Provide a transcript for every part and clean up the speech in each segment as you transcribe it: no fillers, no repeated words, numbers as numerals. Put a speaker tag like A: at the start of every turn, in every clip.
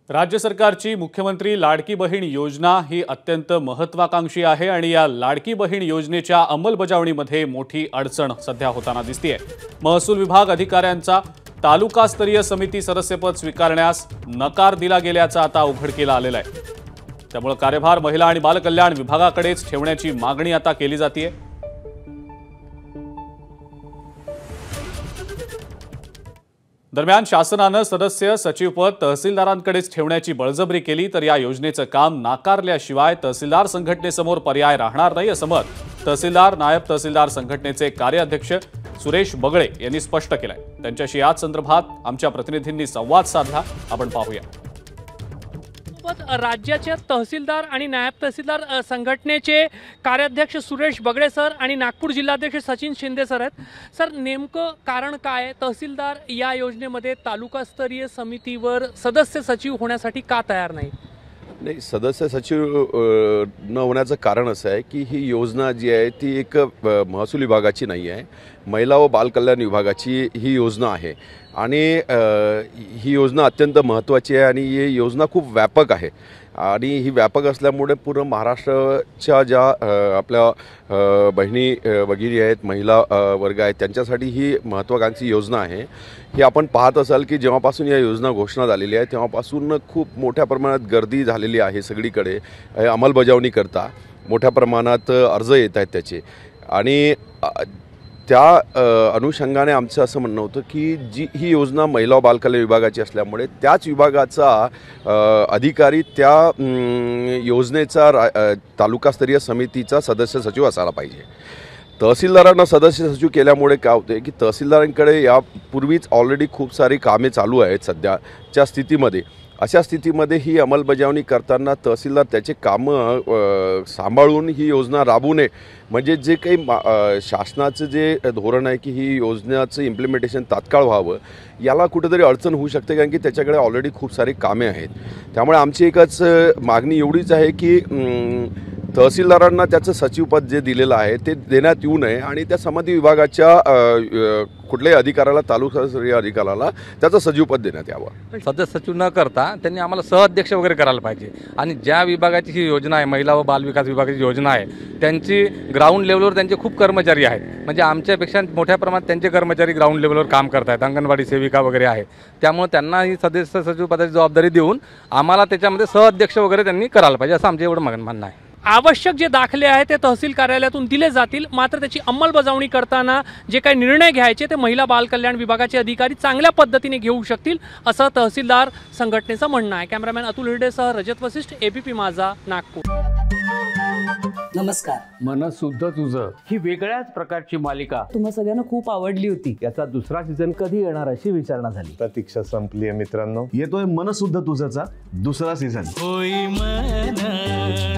A: राज्य सरकारची मुख्यमंत्री लाडकी बहीण योजना ही अत्यंत महत्त्वाकांक्षी आहे आणि या लाडकी बहीण योजनेच्या अंमलबजावणीमध्ये मोठी अडचण सध्या होताना दिसतेय। महसूल विभाग अधिकाऱ्यांचा तालुकास्तरीय समिती सदस्यपद स्वीकारण्यास नकार दिला गेल्याचा आता उघडकीला आलेला आहे। त्यामुळे कार्यभार महिला आणि बालकल्याण विभागाकडेच ठेवण्याची मागणी आता केली जाते। दरम्यान शासनाने सदस्य सचिवपद तहसीलदारांकडेच ठेवण्याची बळजबरी केली तर या योजनेचं काम नाकारल्याशिवाय तहसीलदार संघटनेसमोर पर्याय राहणार नाही असं मत तहसीलदार नायब तहसीलदार संघटनेचे कार्याध्यक्ष सुरेश बगळे यांनी स्पष्ट केलंय। त्यांच्याशी याच संदर्भात आमच्या प्रतिनिधींनी संवाद साधला, आपण पाहूया।
B: राज्याचे तहसीलदार आणि नायब तहसीलदार संघटनेचे कार्याध्यक्ष सुरेश बगळे सर आणि नागपूर जिल्हाध्यक्ष सचिन शिंदे सर आहेत। सर, नेमकं कारण काय आहे? तहसीलदार या योजनेमध्ये तालुकास्तरीय समितीवर सदस्य सचिव होण्यासाठी का तयार नाही?
C: नाही, सदस्य सचिव न होण्याचं कारण असं आहे की ही योजना जी आहे ती एक महसूल विभागाची नाही आहे, महिला व बालकल्याण विभागाची ही योजना आहे आणि ही योजना अत्यंत महत्त्वाची आहे आणि ही योजना खूप व्यापक आहे आणि ही व्यापक असल्यामुळे पूर्ण महाराष्ट्राच्या ज्या आपल्या बहिणी वगैरे आहेत, महिला वर्ग आहेत, त्यांच्यासाठी ही महत्त्वाकांक्षी योजना आहे। ही आपण पाहत असाल की जेव्हापासून या योजना घोषणा झालेली आहे तेव्हापासून खूप मोठ्या प्रमाणात गर्दी झालेली आहे। सगळीकडे अंमलबजावणी करता मोठ्या प्रमाणात अर्ज येत आहेत त्याचे आणि त्या अनुषंगाने आमचं असं म्हणणं होतं की ही योजना महिला व बालकल्याण विभागाची असल्यामुळे त्याच विभागाचा अधिकारी त्या योजनेचा तालुकास्तरीय समितीचा सदस्य सचिव असायला पाहिजे। तहसीलदारांना सदस्य सचिव केल्यामुळे काय होते की तहसीलदारांकडे यापूर्वीच ऑलरेडी खूप सारी कामे चालू आहेत सध्याच्या स्थितीमध्ये। अशा स्थितीमध्ये ही अंमलबजावणी करताना तहसीलदार त्याचे कामं सांभाळून ही योजना राबवू नये, म्हणजे जे काही शासनाचं जे धोरण आहे की ही योजनेचं इम्प्लिमेंटेशन तात्काळ व्हावं, याला कुठेतरी अडचण होऊ शकते कारण की त्याच्याकडे ऑलरेडी खूप सारी कामे आहेत। त्यामुळे आमची एकच मागणी एवढीच आहे की तहसीलदारांना त्याचं सचिवपद जे दिलेलं आहे ते देण्यात येऊ नये आणि त्या समिती विभागाच्या कुठल्याही अधिकाऱ्याला तालुकास्तरीय अधिकाऱ्याला त्याचं सचिवपद देण्यात यावं।
D: सदस्य सचिव न करता त्यांनी आम्हाला सहअध्यक्ष वगैरे करायला पाहिजे आणि ज्या विभागाची ही योजना आहे, महिला व बालविकास विभागाची योजना आहे, त्यांची ग्राउंड लेवलवर त्यांचे खूप कर्मचारी आहेत, म्हणजे आमच्यापेक्षा मोठ्या प्रमाणात त्यांचे कर्मचारी ग्राउंड लेवलवर काम करत आहेत, अंगणवाडी सेविका वगैरे आहे। त्यामुळे त्यांना ही सदस्य सचिव पदाची जबाबदारी देऊन आम्हाला त्याच्यामध्ये सहअध्यक्ष वगैरे त्यांनी करायला पाहिजे असं आमचं एवढं म्हणणं आहे।
B: आवश्यक जे दाखले आहेत ते तहसील कार्यालयातून दिले जातील, मात्र त्याची अंमलबजावणी करताना जे काही निर्णय घ्यायचे ते महिला बालकल्याण विभागाचे अधिकारी चांगल्या पद्धतीने घेऊ शकतील असं तहसीलदार संघटनेचं म्हणणं आहे। कॅमेरामॅन अतुल हिरडेसह रजत वसिष्ठ, एबीपी माझा, नागपूर।
E: नमस्कार।
F: मन शुद्ध तुझं ही वेगळ्याच प्रकारची मालिका
E: तुम्हा सगळ्यांना खूप आवडली होती।
F: याचा दुसरा सीझन कधी येणार अशी विचारणा झाली।
G: प्रतीक्षा संपली आहे मित्रांनो, येतोय मन शुद्ध तुझंचा दुसरा सीझन।
H: होई मन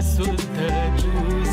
H: शुद्ध तुझं।